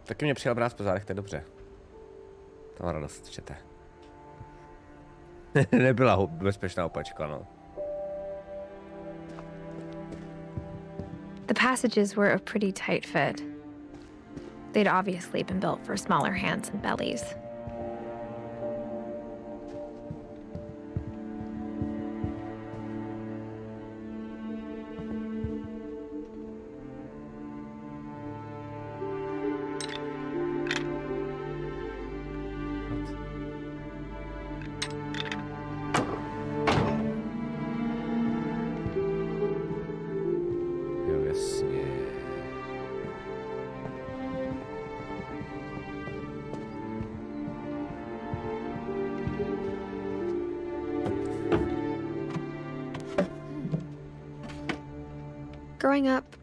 Taky mě přijal brát po zádech, to je dobře. To má radost, čete. Nebyla bezpečná opačka, no. The passages were a pretty tight fit. They'd obviously been built for smaller hands and bellies. Growing up,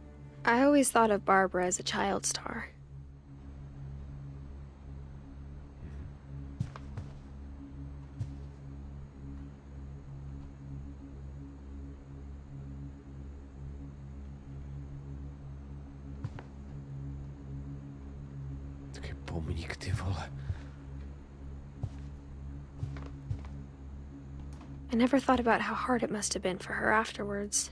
I always thought of Barbara as a child star. Taky pomník, ty vole. I never thought about how hard it must have been for her afterwards.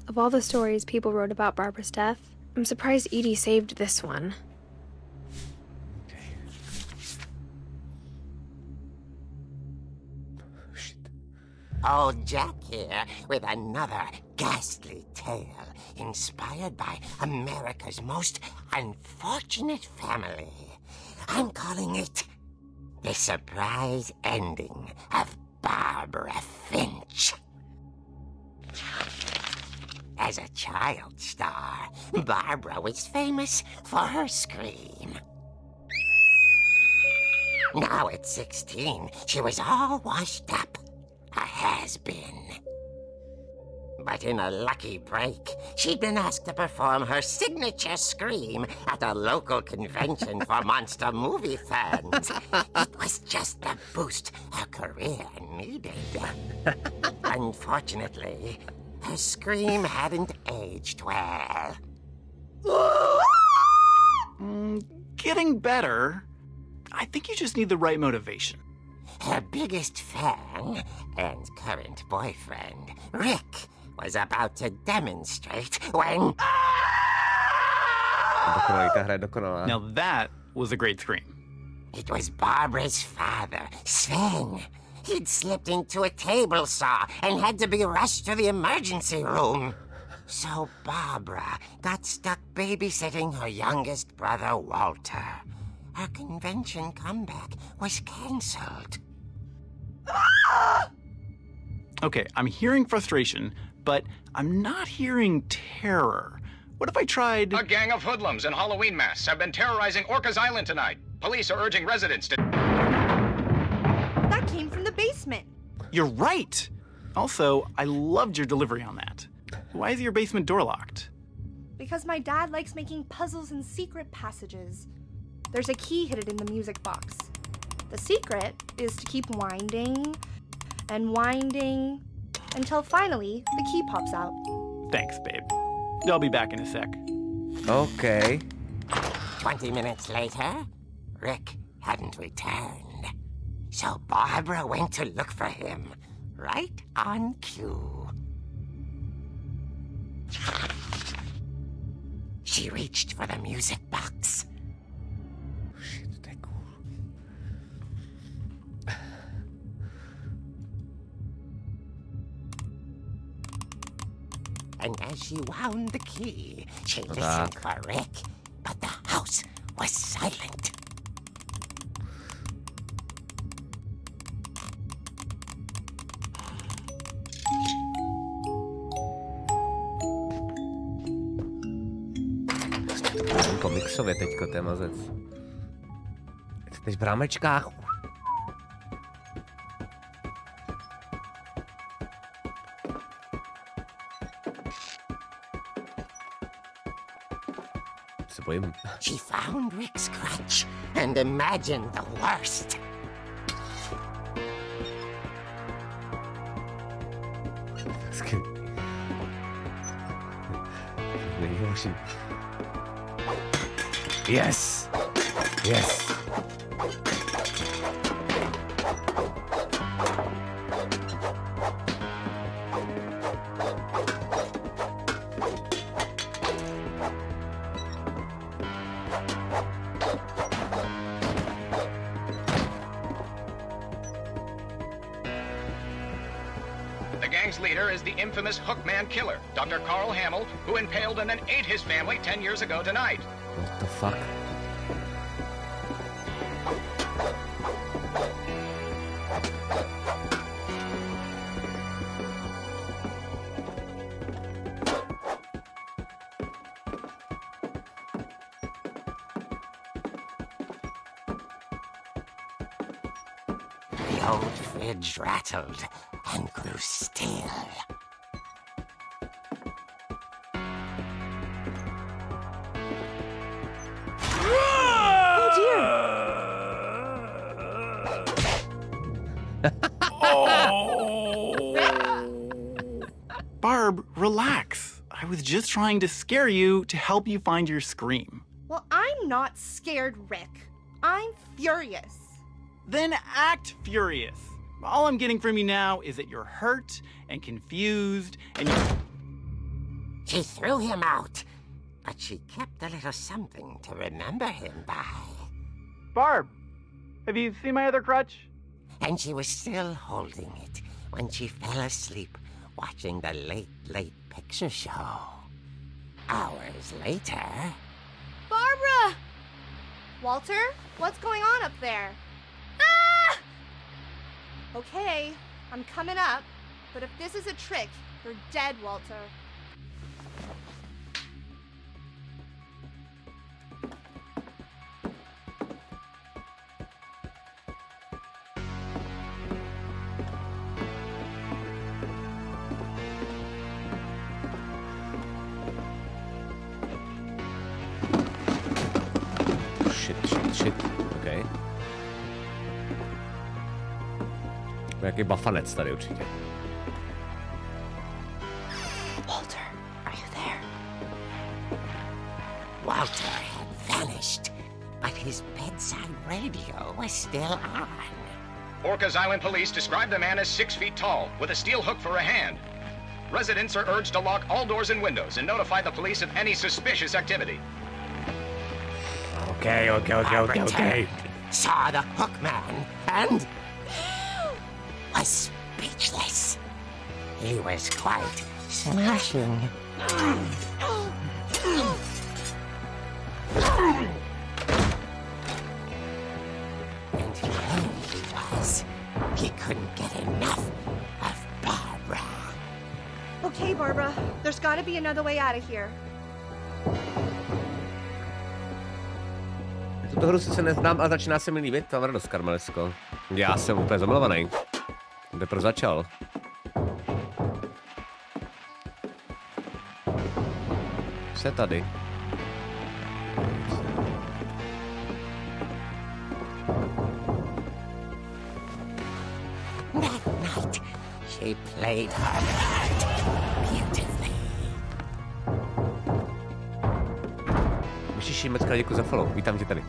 Of all the stories people wrote about Barbara's death, I'm surprised Edie saved this one. Okay. Shit. Old Jack here with another ghastly tale inspired by America's most unfortunate family. I'm calling it The Surprise Ending of Barbara Finch. As a child star, Barbara was famous for her scream. Now at 16, she was all washed up, a has-been. But in a lucky break, she'd been asked to perform her signature scream at a local convention for monster movie fans. It was just the boost her career needed. Unfortunately, her scream hadn't aged well. Getting better. I think you just need the right motivation. Her biggest fan and current boyfriend, Rick, was about to demonstrate when... Now that was a great scream. It was Barbara's father, Sven. He'd slipped into a table saw and had to be rushed to the emergency room. So Barbara got stuck babysitting her youngest brother, Walter. Her convention comeback was cancelled. Okay, I'm hearing frustration, but I'm not hearing terror. What if I tried... A gang of hoodlums in Halloween masks have been terrorizing Orcas Island tonight. Police are urging residents to... That came from the basement. You're right! Also, I loved your delivery on that. Why is your basement door locked? Because my dad likes making puzzles and secret passages. There's a key hidden in the music box. The secret is to keep winding and winding until finally the key pops out. Thanks, babe. I'll be back in a sec. Okay. 20 minutes later, Rick hadn't returned. So Barbara went to look for him, right on cue. She reached for the music box. Shit, det är cool. And as she wound the key, she listened for Rick, but the house was silent. Komiksově teďko, to je mazec. Jsi v brámečkách. Se bojím. She found Rick's crutch and imagined the worst. Skvělý. Nejhorší. Yes! Yes! The gang's leader is the infamous Hookman killer, Dr. Carl Hamill, who impaled and then ate his family 10 years ago tonight. What the fuck? The old fridge rattled and grew still. Barb, relax. I was just trying to scare you to help you find your scream. Well, I'm not scared, Rick. I'm furious. Then act furious. All I'm getting from you now is that you're hurt and confused and you... She threw him out, but she kept a little something to remember him by. Barb, have you seen my other crutch? And she was still holding it when she fell asleep watching the Late Late Picture Show. Hours later... Barbara! Walter, what's going on up there? Ah! Okay, I'm coming up, but if this is a trick, you're dead, Walter. Shit. OK. Jaký bafanec tady určitě. Walter, are you there? Walter had vanished, but his bedside radio was still on. Orcas Island police describe the man as 6 feet tall, with a steel hook for a hand. Residents are urged to lock all doors and windows and notify the police of any suspicious activity. OK. Saw the Hookman and was speechless. He was quite smashing. And here he was. He couldn't get enough of Barbara. Okay, Barbara, there's gotta be another way out of here. Tuto hru sice neznám, ale začíná se mi líbit, ta radost, Karmelisko. Já jsem úplně zamilovaný. Teprve začal. Co je tady? That night, she played her part beautifully. Myšiši, moc krát děkuji za follow. Vítám tě tady.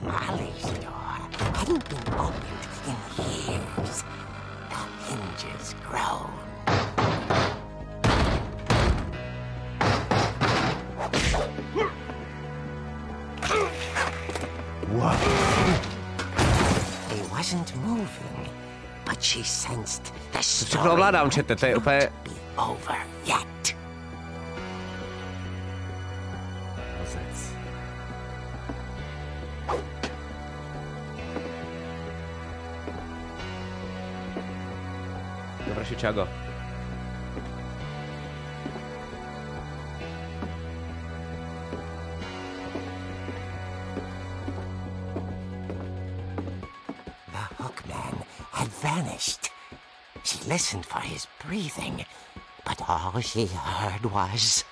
Molly's door hadn't been opened in years. The hinges groaned. Wow. He wasn't moving, but she sensed the Všechno story ovládám, čete, to je úplně... be over yet. Mazec. Dobra, Chicago. The Hookman had vanished. She listened for his breathing, but all she heard was...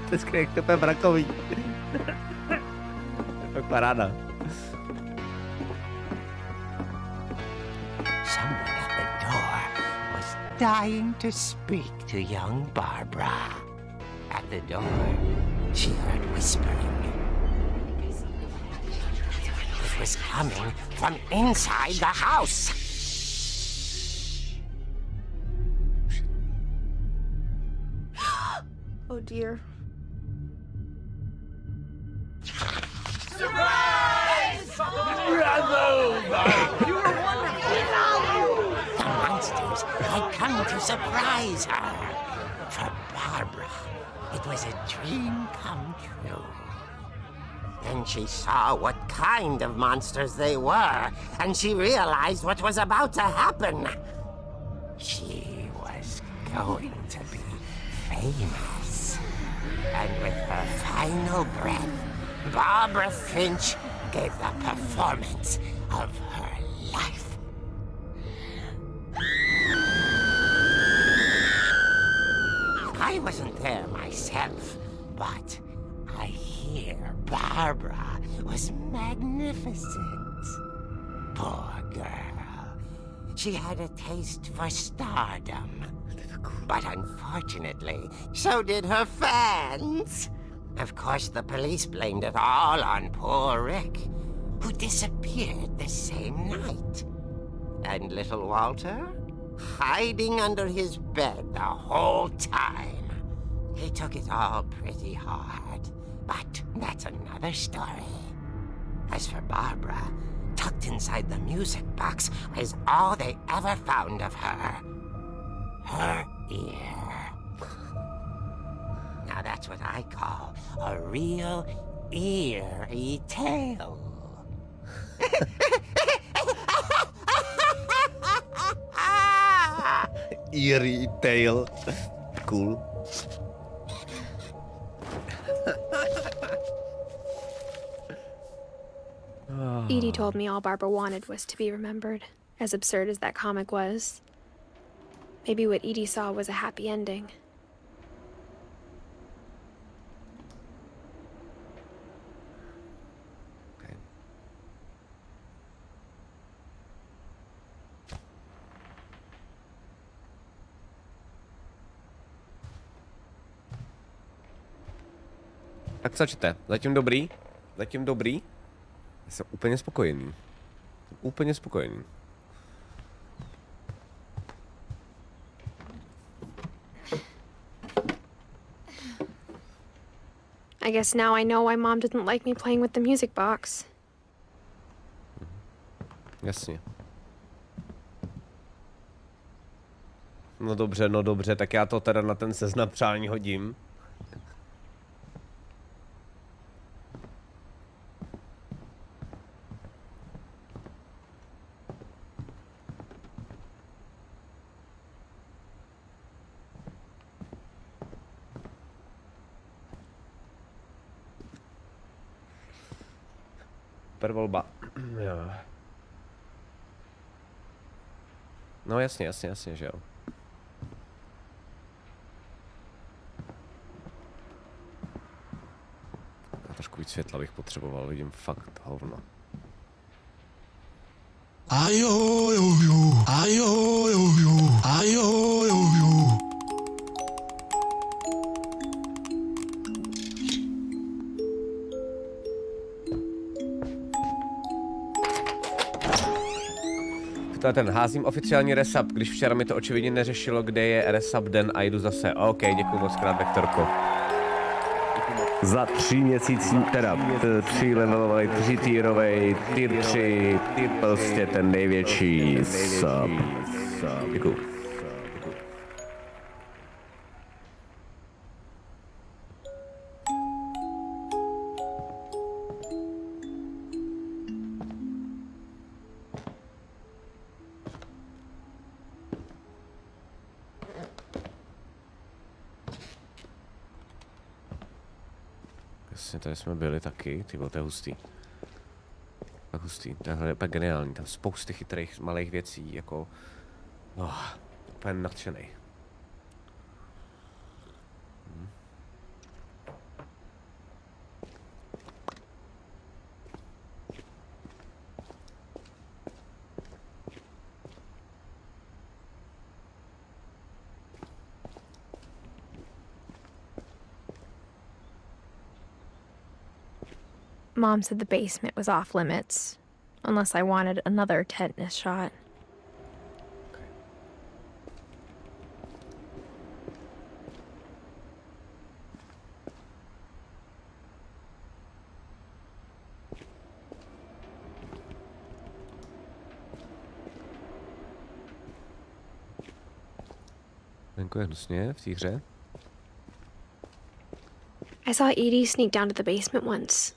To je skvělé, to je brakový. Tak paráda. Someone at the door was dying to speak to young Barbara. At the door, she heard whispering. It was coming from inside the house. Oh dear. The monsters had come to surprise her. For Barbara, it was a dream come true. Then she saw what kind of monsters they were, and she realized what was about to happen. She was going to be famous. And with her final breath, Barbara Finch gave the performance of her life. I wasn't there myself, but I hear Barbara was magnificent. Poor girl. She had a taste for stardom. But unfortunately, so did her fans. Of course, the police blamed it all on poor Rick, who disappeared the same night. And little Walter? Hiding under his bed the whole time. He took it all pretty hard, but that's another story. As for Barbara, tucked inside the music box was all they ever found of her. Her ear. Now that's what I call a real eerie tale. Eerie tale. Cool. Edie told me all Barbara wanted was to be remembered, as absurd as that comic was. Maybe what Edie saw was a happy ending. Okay. Tak co čte? Zatím dobrý? Zatím dobrý? Jsem úplně spokojený. Jsem úplně spokojený. I guess now I know why Mom didn't like me playing with the music box. Jasně. No dobře, tak já to teda na ten seznam přání hodím. Super volba. Jo. No jasně, že jo. A trošku víc světla bych potřeboval, vidím fakt hovno. Ajo, jo, jo, ajo, jo, jo, ajo, jo, jo. To je ten, házím oficiální resub, když včera mi to očividně neřešilo, kde je resub den a jdu zase. OK, děkuju moc krát, Vektorko. Za 3 měsící, teda 3 levelovej, 3 týrovej, tier 3, prostě ten největší sub. Děkuju. Tady jsme byli taky, ty bylo to je hustý. Tak hustý, tohle je pak geniální, tam spousty chytrých malých věcí, jako... úplně nadšenej. Mom said the basement was off limits, unless I wanted another tetanus shot. Venku je hnusně v té hře. I saw Edie sneak down to the basement once,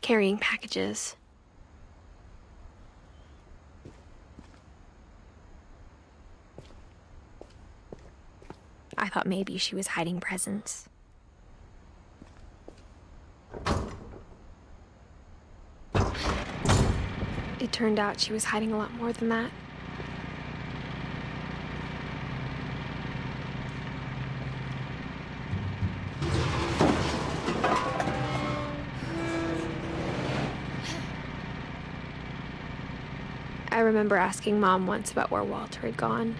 carrying packages. I thought maybe she was hiding presents. It turned out she was hiding a lot more than that. I remember asking Mom once about where Walter had gone.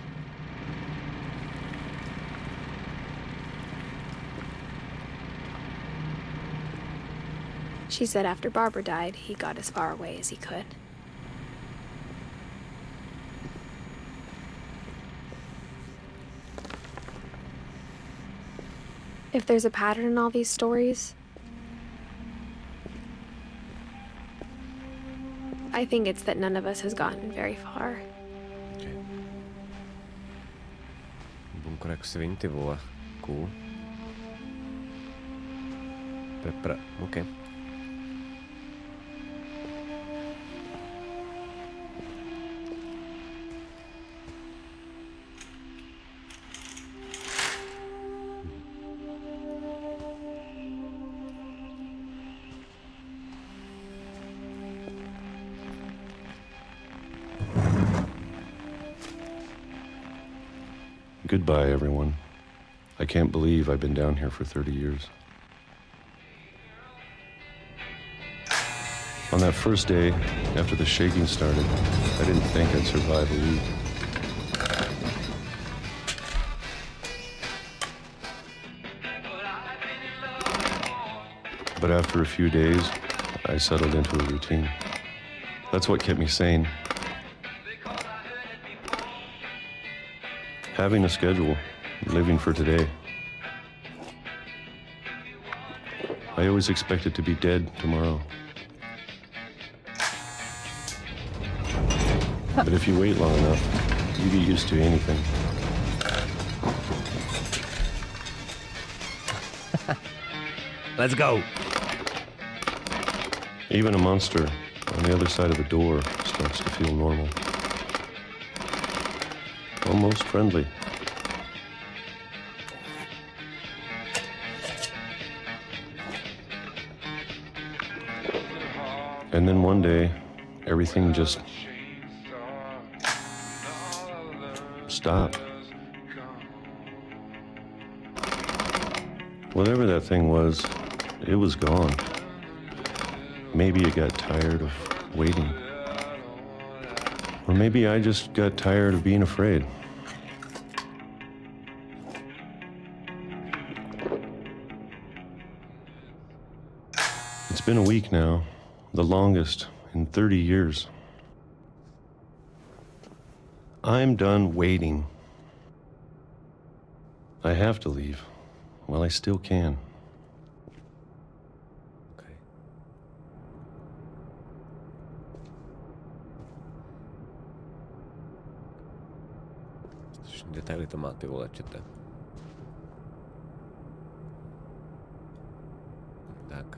She said after Barbara died, he got as far away as he could. If there's a pattern in all these stories, I think it's that none of us has gotten very far. Bunkr jak svin, ty vole. Cool. Pepra, ok. Goodbye, everyone. I can't believe I've been down here for 30 years. On that first day, after the shaking started, I didn't think I'd survive a week. But after a few days, I settled into a routine. That's what kept me sane. Having a schedule, living for today. I always expected to be dead tomorrow. But if you wait long enough, you get used to anything. Let's go! Even a monster on the other side of the door starts to feel normal. Almost friendly. And then one day, everything just stopped. Whatever that thing was, it was gone. Maybe it got tired of waiting. Or maybe I just got tired of being afraid. It's been a week now, the longest in 30 years. I'm done waiting. I have to leave while I still can. Detaily to má, ty vole, čete. Tak.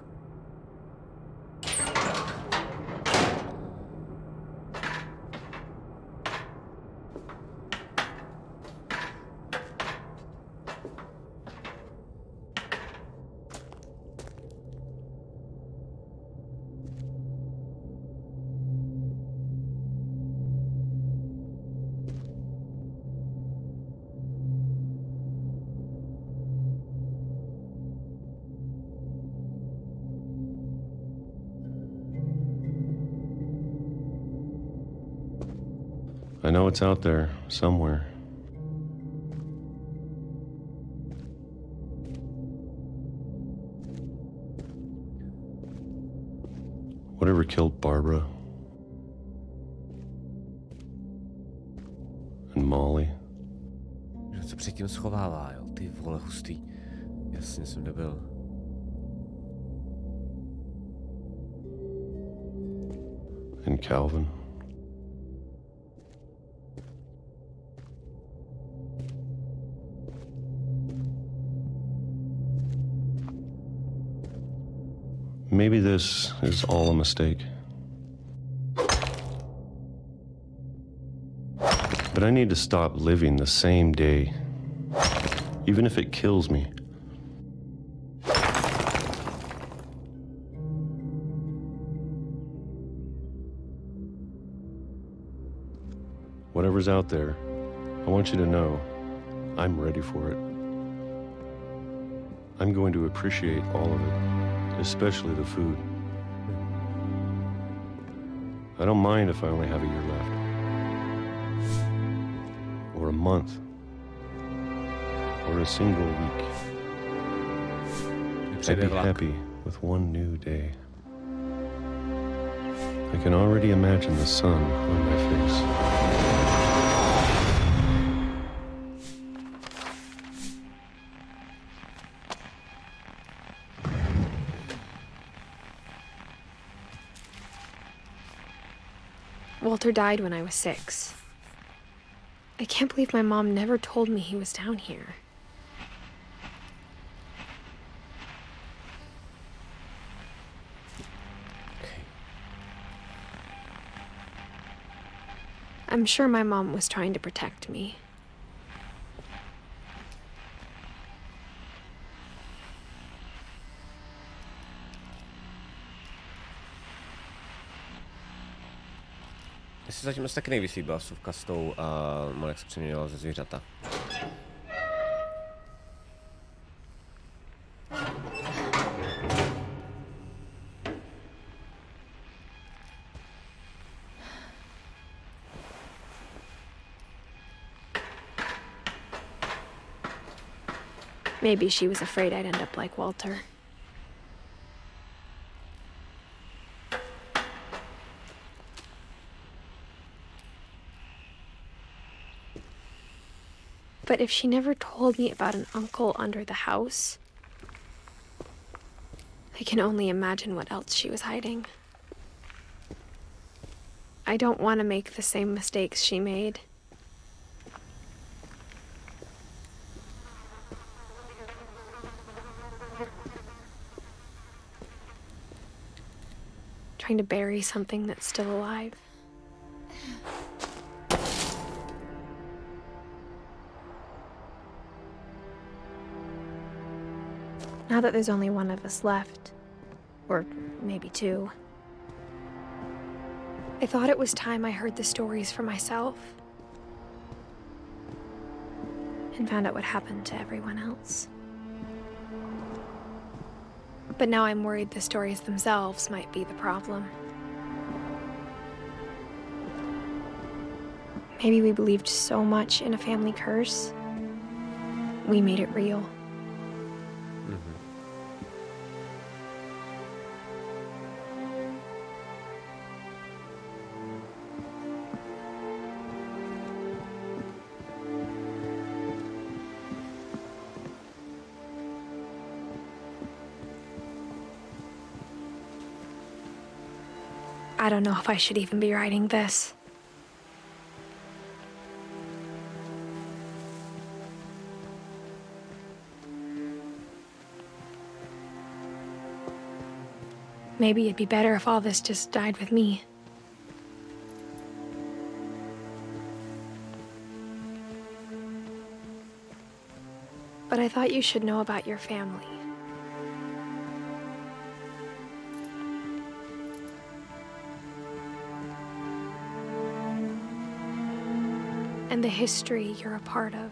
I know it's out there, somewhere. Whatever killed Barbara and Molly. Že se předtím schovává, jo, ty vole hustý. Jasně jsem nebyl. And Calvin. Maybe this is all a mistake. But I need to stop living the same day, even if it kills me. Whatever's out there, I want you to know I'm ready for it. I'm going to appreciate all of it, especially the food. I don't mind if I only have a year left. Or a month. Or a single week. I'd be happy with one new day. I can already imagine the sun on my face. Walter died when I was 6. I can't believe my mom never told me he was down here. I'm sure my mom was trying to protect me. Jestli zatím taky nejvyšší byla vsuvka s tou, jak se přeměnila ze zvířata. Maybe she was afraid I'd end up like Walter. But if she never told me about an uncle under the house, I can only imagine what else she was hiding. I don't want to make the same mistakes she made. Trying to bury something that's still alive. Now that there's only one of us left, or maybe 2, I thought it was time I heard the stories for myself and found out what happened to everyone else. But now I'm worried the stories themselves might be the problem. Maybe we believed so much in a family curse, we made it real. I don't know if I should even be writing this. Maybe it'd be better if all this just died with me. But I thought you should know about your family. And the history you're a part of.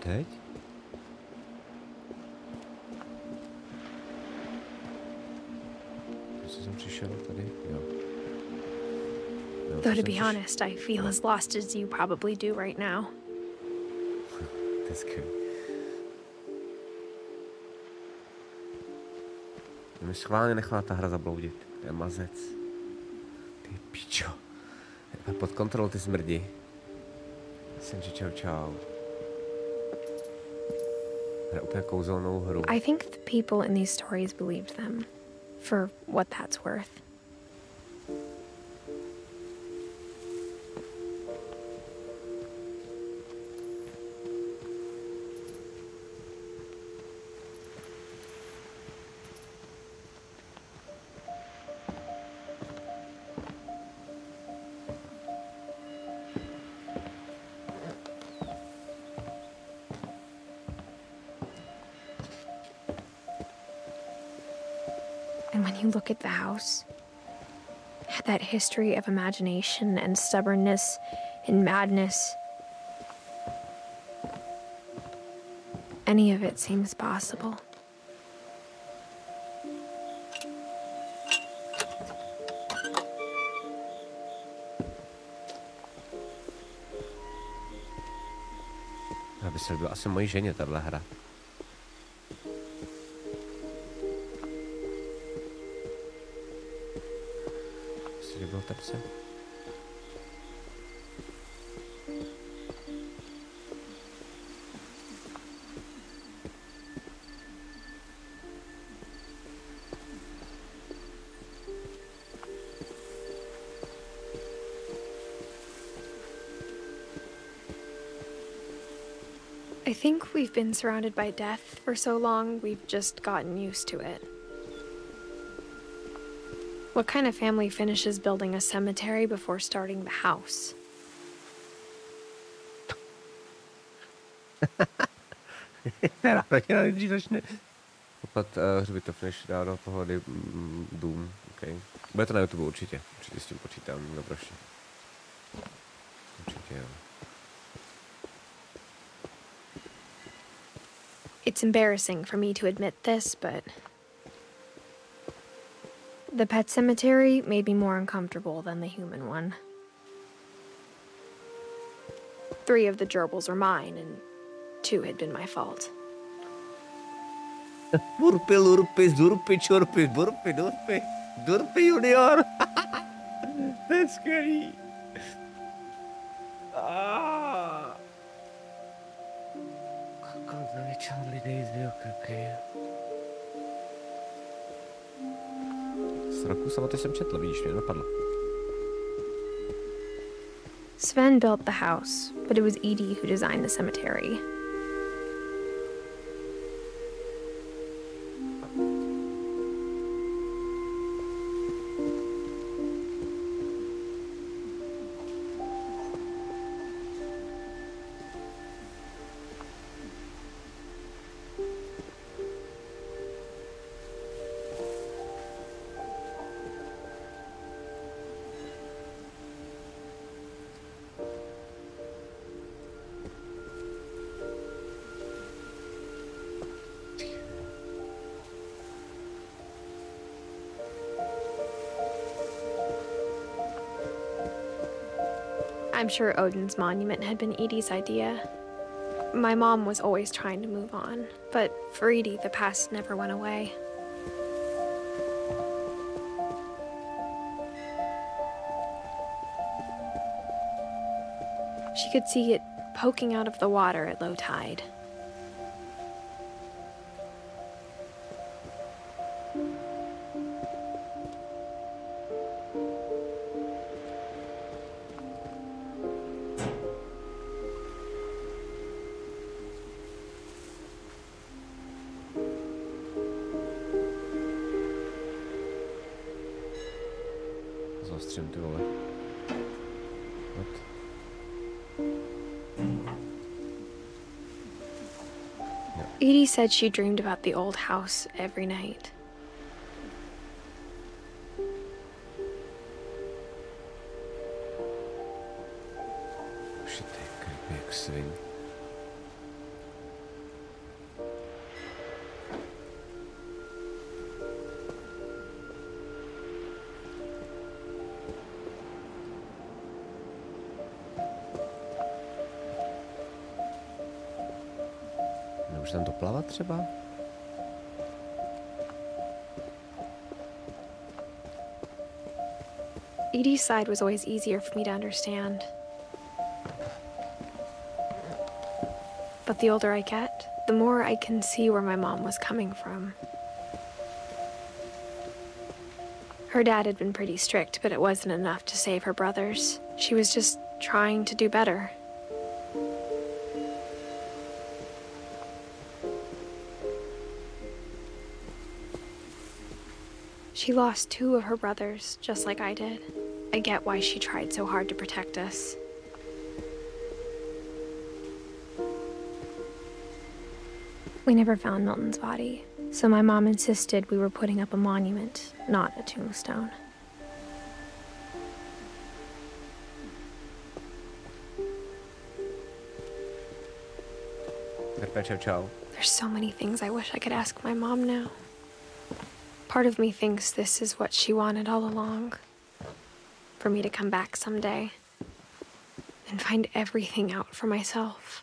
Teď? Jestli jsem přišel tady, jo. Though to be honest, I feel as lost as you probably do right now. To je skvělý. Mě schválně nechala ta hra zabloudit. To je mazec. Ty pičo. Pod kontrolou ty smrdi. Senči, čau čau. Hra úplně kouzelnou hru. I think the people in these stories believed them. For what that's worth. And when you look at the house, that history of imagination and stubbornness and madness, any of it seems possible. Já by se líbil asi mojí ženě tahle hra. Líbil terce. I think we've been surrounded by death for so long, we've just gotten used to it. What kind of family finishes building a cemetery before starting the house? Kopat hřbitov, než dá do pohody dům. Okay. Bude to na YouTube určitě. Určitě s tím počítám, dobroši. Určitě jo. It's embarrassing for me to admit this, but the pet cemetery made me more uncomfortable than the human one. 3 of the gerbils were mine, and 2 had been my fault. Burpy, lurpy, zurpy, čurpy, burpy, durpy, durpy junior. To je skvělý. Charlie Days, okay. Z roku samotně jsem četl, vidíš, mě napadlo. Sven built the house, but it was Edie who designed the cemetery. I'm sure Odin's monument had been Edie's idea. My mom was always trying to move on, but for Edie, the past never went away. She could see it poking out of the water at low tide. Zastřím, ty vole. What? Edie said she dreamed about the old house every night. Shit, to je creepy jak svin. Může tam doplavat třeba? Edie's side was always easier for me to understand. But the older I get, the more I can see where my mom was coming from. Her dad had been pretty strict, but it wasn't enough to save her brothers. She was just trying to do better. She lost 2 of her brothers, just like I did. I get why she tried so hard to protect us. We never found Milton's body, so my mom insisted we were putting up a monument, not a tombstone. There's so many things I wish I could ask my mom now. Part of me thinks this is what she wanted all along. For me to come back someday and find everything out for myself.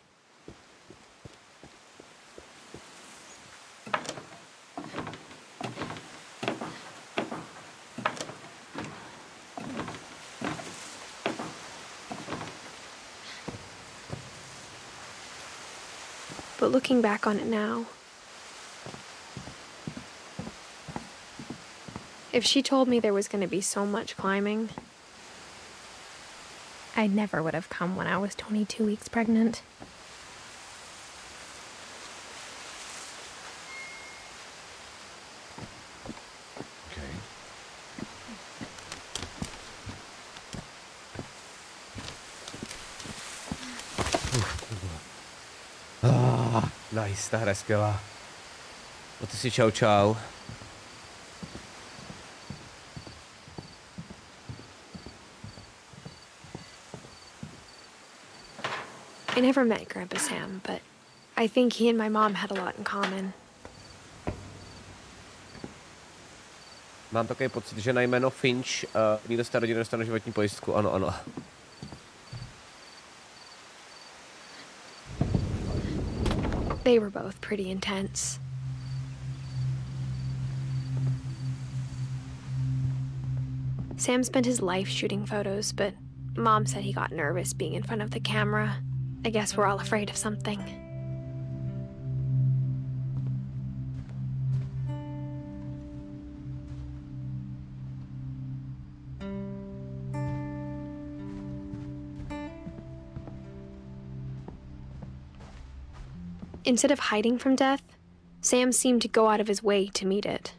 But looking back on it now, if she told me there was going to be so much climbing, I never would have come when I was 22 weeks pregnant. Nice, ta hra je skvělá. No ty si čau čau. I never met Grandpa Sam, but I think he and my mom had a lot in common. Mám takový pocit, že na jméno Finch někdo z té rodiny dostane životní pojistku. Ano, ano. They were both pretty intense. Sam spent his life shooting photos, but Mom said he got nervous being in front of the camera. I guess we're all afraid of something. Instead of hiding from death, Sam seemed to go out of his way to meet it.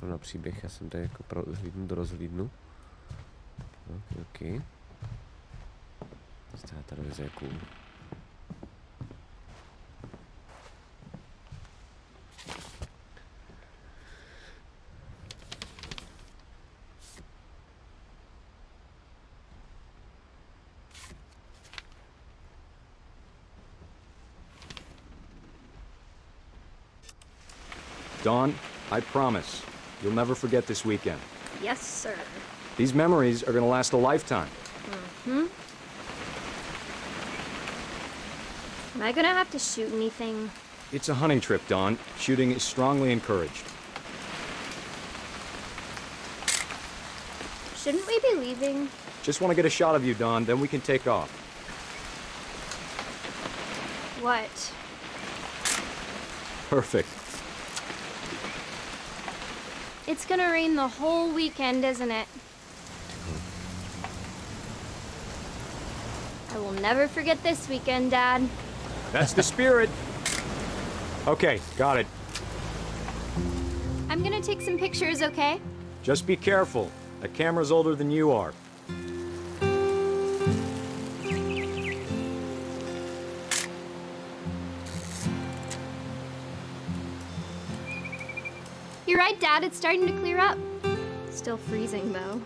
Na příběh, já jsem tady jako rozhlídnu. Ok. Ta televize je cool. Dawn, I promise, you'll never forget this weekend. Yes, sir. These memories are gonna last a lifetime. Mm-hmm. Am I gonna have to shoot anything? It's a hunting trip, Dawn. Shooting is strongly encouraged. Shouldn't we be leaving? Just want to get a shot of you, Dawn, then we can take off. What? Perfect. It's gonna rain the whole weekend, isn't it? I will never forget this weekend, Dad. That's the spirit. Okay, got it. I'm gonna take some pictures, okay? Just be careful. That camera's older than you are. You're right, Dad. It's starting to clear up. Still freezing, though.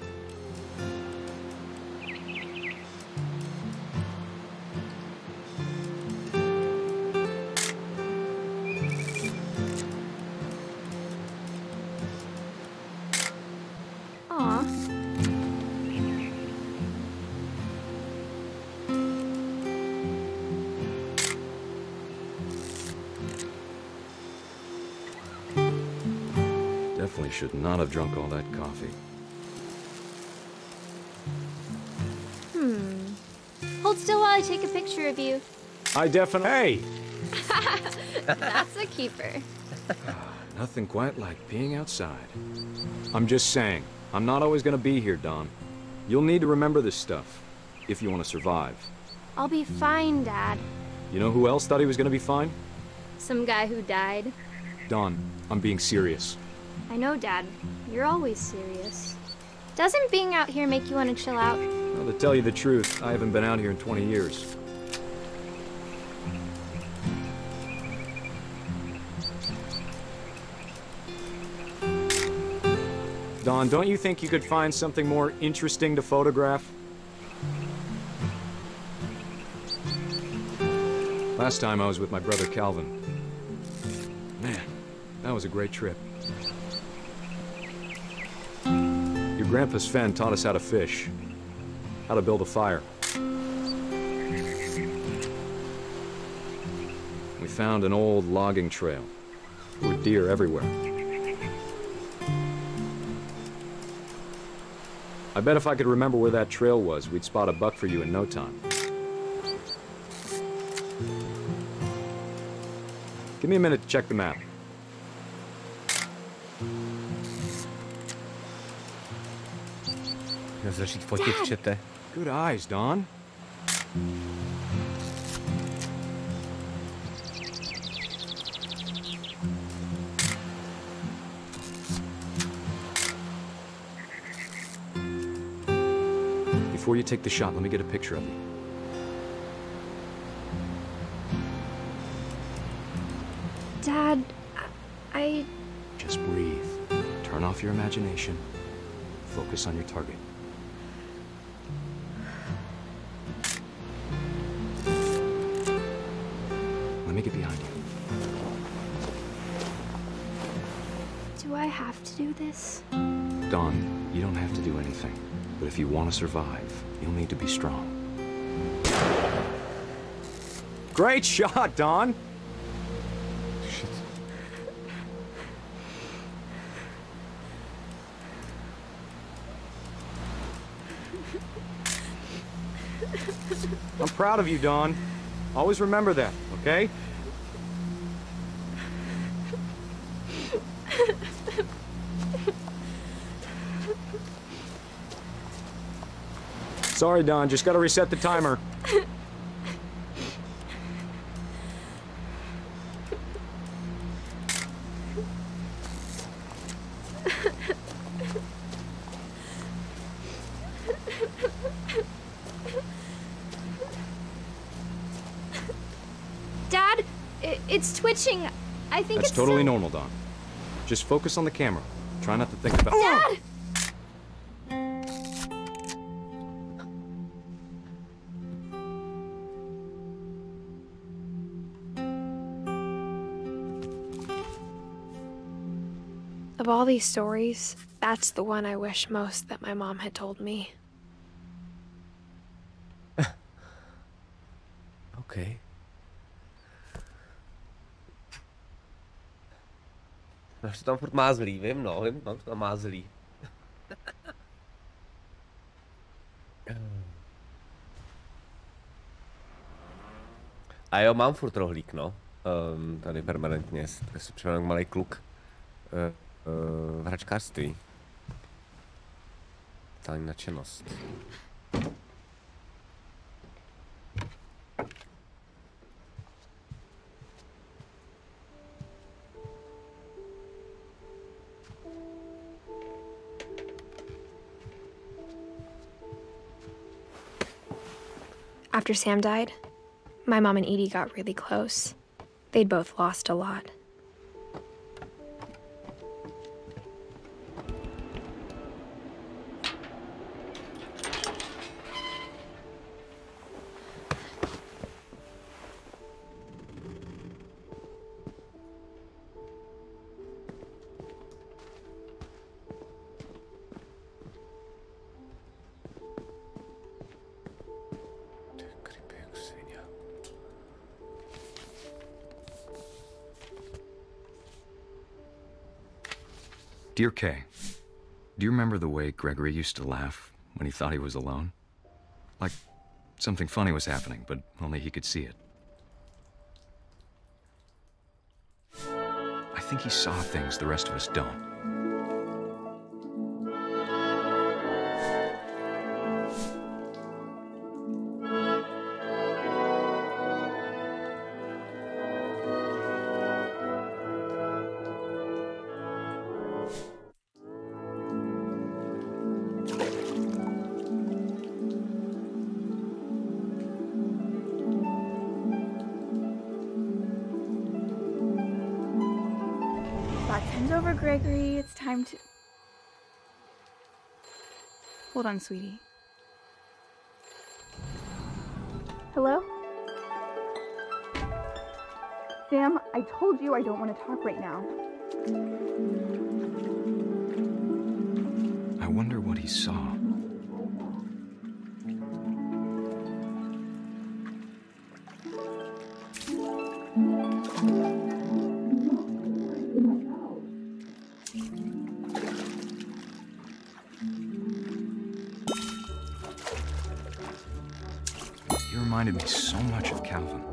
I should not have drunk all that coffee. Hold still while I take a picture of you. I definitely... Hey! That's a keeper. Nothing quite like being outside. I'm just saying, I'm not always gonna be here, Dawn. You'll need to remember this stuff, if you want to survive. I'll be fine, Dad. You know who else thought he was gonna be fine? Some guy who died. Dawn, I'm being serious. I know, Dad. You're always serious. Doesn't being out here make you want to chill out? Well, to tell you the truth, I haven't been out here in 20 years. Dawn, don't you think you could find something more interesting to photograph? Last time I was with my brother Calvin. Man, that was a great trip. Your grandpa Sven taught us how to fish, how to build a fire. We found an old logging trail. There were deer everywhere. I bet if I could remember where that trail was, we'd spot a buck for you in no time. Give me a minute to check the map. Začít fotit v čete. Good eyes, Dawn. Before you take the shot, let me get a picture of you. Dad, I... Just breathe. Turn off your imagination. Focus on your target. Let me get behind you. Do I have to do this? Dawn, you don't have to do anything. But if you want to survive, you'll need to be strong. Great shot, Dawn! Shit. I'm proud of you, Dawn. Always remember that, okay? Sorry, Dawn, just gotta reset the timer. Dad, it's twitching. I think That's it's totally normal, Dawn. Just focus on the camera. Try not to think about... Dad! Of all these stories, that's the one I wish most that my mom had told me. OK. Až to tam furt mázlí, vím, no, vím, tam to tam mázlí. A jo, mám furt rohlík, no. Tady permanentně, tak si připadám malý kluk. V hračkářství. Totální nadšenost. After Sam died, my mom and Edie got really close. They'd both lost a lot. Dear Kay, do you remember the way Gregory used to laugh when he thought he was alone? Like something funny was happening, but only he could see it. I think he saw things the rest of us don't. Time's over, Gregory. It's time to... Hold on, sweetie. Hello? Sam, I told you I don't want to talk right now. I wonder what he saw. You reminded me so much of Calvin.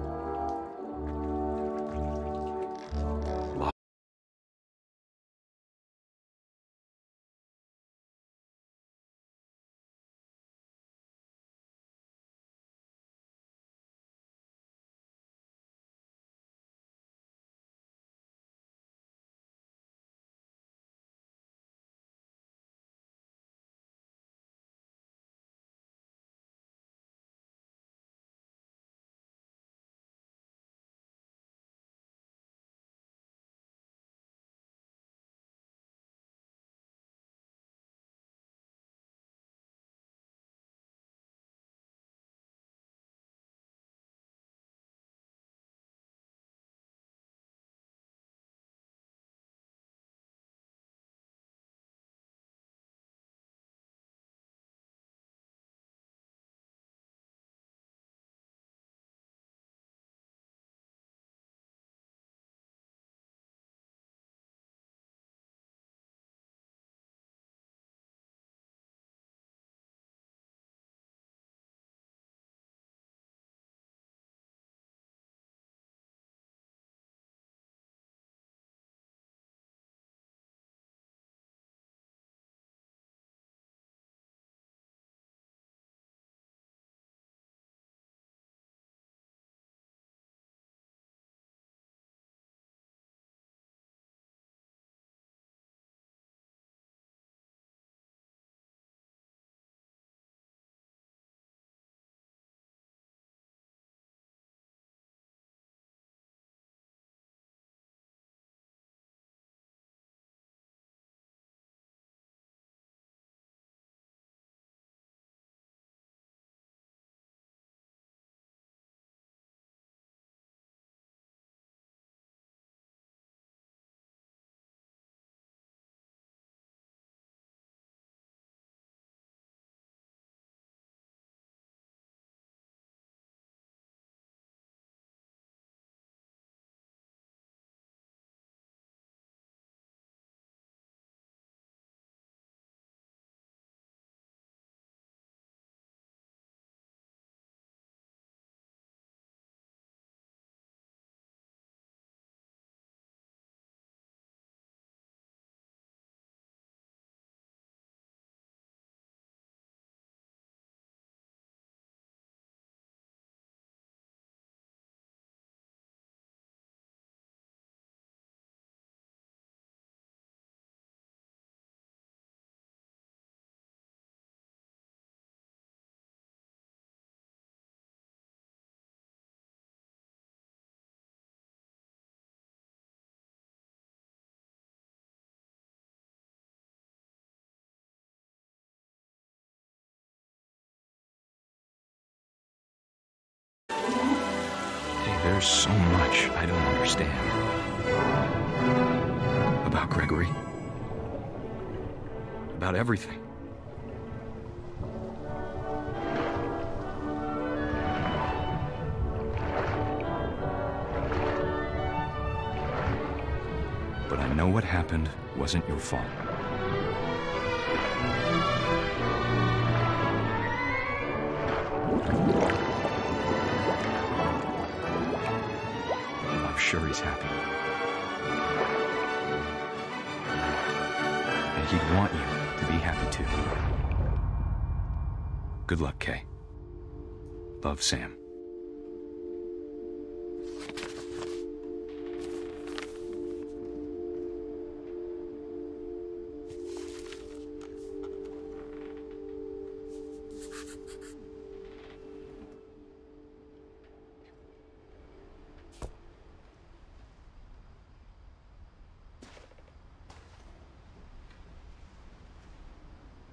There's so much I don't understand about Gregory, about everything. But I know what happened wasn't your fault. sure he's happy. And he'd want you to be happy too. Good luck, Kay. Love, Sam.